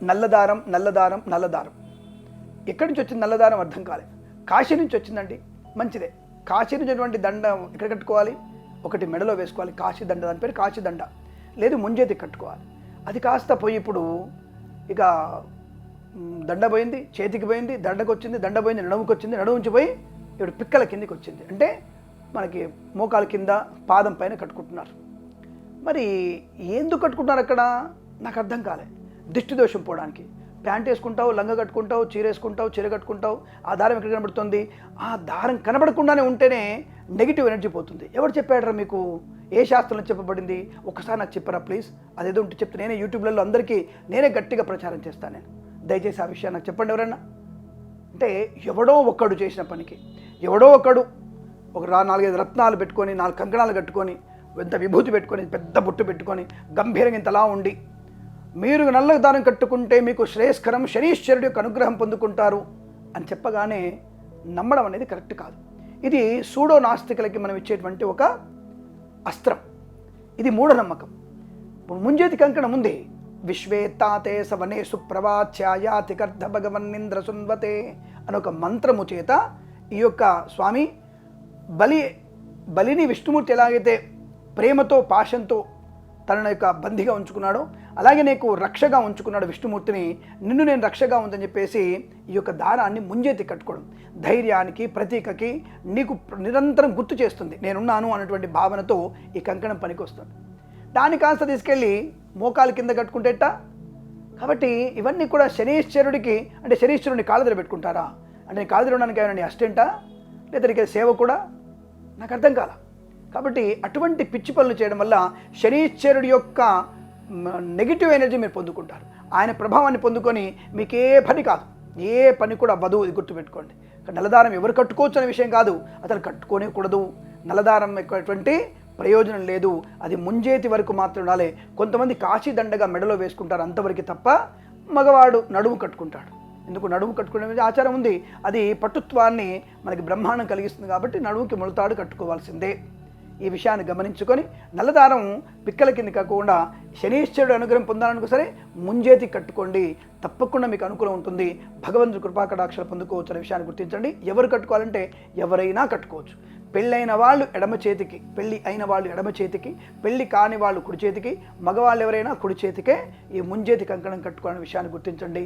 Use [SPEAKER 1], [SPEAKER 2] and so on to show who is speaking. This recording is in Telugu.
[SPEAKER 1] నల్లదారం నల్లదారం నల్లదారం. ఎక్కడి నుంచి వచ్చింది నల్లదారం అర్థం కాలేదు. కాశీ నుంచి వచ్చిందండి, మంచిదే. కాశీ నుంచి ఉన్నటువంటి దండ ఎక్కడ కట్టుకోవాలి? ఒకటి మెడలో వేసుకోవాలి, కాశీ దండ, దాని పేరు కాశీ దండ. లేదు ముంజేతికి కట్టుకోవాలి. అది కాస్త పోయి ఇప్పుడు ఇక దండ పోయింది, చేతికి పోయింది, దండకు వచ్చింది, దండ పోయింది, నడుముకి వచ్చింది, నడుముంచి పోయి ఇప్పుడు పిక్కల కిందికి వచ్చింది. అంటే మనకి మోకాల కింద పాదం పైన కట్టుకుంటున్నారు. మరి ఎందుకు కట్టుకుంటున్నారు అక్కడ? నాకు అర్థం కాలే. దిష్టి దోషం పోవడానికి. ప్యాంట్ వేసుకుంటావు, లంగ కట్టుకుంటావు, చీర వేసుకుంటావు, చీర కట్టుకుంటావు, ఆ దారం ఎక్కడ కనబడుతుంది? ఆ దారం కనబడకుండానే ఉంటేనే నెగిటివ్ ఎనర్జీ పోతుంది. ఎవరు చెప్పాడరా మీకు? ఏ శాస్త్రంలో చెప్పబడింది? ఒకసారి నాకు చెప్పరా ప్లీజ్. అదేదో ఉంటే చెప్తే నేనే యూట్యూబ్లలో అందరికీ నేనే గట్టిగా ప్రచారం చేస్తాను. నేను దయచేసి ఆ విషయాన్ని నాకు చెప్పండి ఎవరన్నా. అంటే ఎవడో ఒక్కడు చేసిన పనికి ఎవడో ఒక్కడు ఒక 4-5 రత్నాలు పెట్టుకొని, 4 కంకణాలు కట్టుకొని, ఎంత విభూతి పెట్టుకొని, పెద్ద బొట్టు పెట్టుకొని, గంభీరంగా ఇంతలా ఉండి మీరు నల్ల దారం కట్టుకుంటే మీకు శ్రేయస్కరం, శనీశ్వరుడు యొక్క అనుగ్రహం పొందుకుంటారు అని చెప్పగానే నమ్మడం అనేది కరెక్ట్ కాదు. ఇది సూడో నాస్తికులకి మనం ఇచ్చేటువంటి ఒక అస్త్రం. ఇది మూఢనమ్మకం. ముంజేతి కంకణం ఉంది. విశ్వేత్తాతే సవనే సుప్రభాత్యాయాతి కర్ధ భగవన్నింద్ర సున్వతే అని ఒక మంత్రము చేత ఈ యొక్క స్వామి బలిని విష్ణుమూర్తి ఎలాగైతే ప్రేమతో పాశంతో తన యొక్క బంధిగా ఉంచుకున్నాడో అలాగే నీకు రక్షగా ఉంచుకున్నాడు విష్ణుమూర్తిని. నిన్ను నేను రక్షగా ఉందని చెప్పేసి ఈ యొక్క దారాన్ని ముంజేతి కట్టుకోవడం ధైర్యానికి, ప్రతీకకి, నీకు నిరంతరం గుర్తు చేస్తుంది నేనున్నాను అన్నటువంటి భావనతో ఈ కంకణం పనికి వస్తుంది. దాన్ని కాస్త తీసుకెళ్ళి మోకాలు కింద కట్టుకుంటేట. కాబట్టి ఇవన్నీ కూడా శనీశ్వరుడికి, అంటే శనీశ్వరుడిని కాళ్ళదర పెట్టుకుంటారా? అంటే నేను కాళ్ళదర ఉండడానికి ఏమైనా నీ అసిస్టెంటా, లేదా నీకు సేవ కూడా? నాకు అర్థం కాల. కాబట్టి అటువంటి పిచ్చి పనులు చేయడం వల్ల శనీశ్వరుడి యొక్క నెగిటివ్ ఎనర్జీ మీరు పొందుకుంటారు. ఆయన ప్రభావాన్ని పొందుకొని మీకే పని కాదు, ఏ పని కూడా అవ్వదు. ఇది గుర్తుపెట్టుకోండి. నల్లదారం ఎవరు కట్టుకోవచ్చు అనే విషయం కాదు, అతను కట్టుకోనేకూడదు. నల్లదారం ఎటువంటి ప్రయోజనం లేదు. అది ముంజేతి వరకు మాత్రం ఉండాలి. కొంతమంది కాశీ దండగా మెడలో వేసుకుంటారు, అంతవరకు తప్ప. మగవాడు నడుము కట్టుకుంటాడు. ఎందుకు నడుము కట్టుకునే ఆచారం ఉంది. అది పటుత్వాన్ని మనకి బ్రహ్మాండం కలిగిస్తుంది కాబట్టి నడుముకి ముళతాడు కట్టుకోవాల్సిందే. ఈ విషయాన్ని గమనించుకొని నల్లదారం పిక్కల కింద కాకుండా శనీశ్వరుడు అనుగ్రహం పొందాలనుకో సరే ముంజేతి కట్టుకోండి, తప్పకుండా మీకు అనుకూలం ఉంటుంది. భగవంతుడి కృపాకటాక్షలు పొందుకోవచ్చు అనే విషయాన్ని గుర్తించండి. ఎవరు కట్టుకోవాలంటే ఎవరైనా కట్టుకోవచ్చు. పెళ్ళైన వాళ్ళు ఎడమ చేతికి, పెళ్ళి అయిన వాళ్ళు ఎడమ చేతికి, పెళ్ళి కాని వాళ్ళు కుడి చేతికి, మగవాళ్ళు ఎవరైనా కుడి చేతికే ఈ ముంజేతి కంకణం కట్టుకోవాలనే విషయాన్ని గుర్తించండి.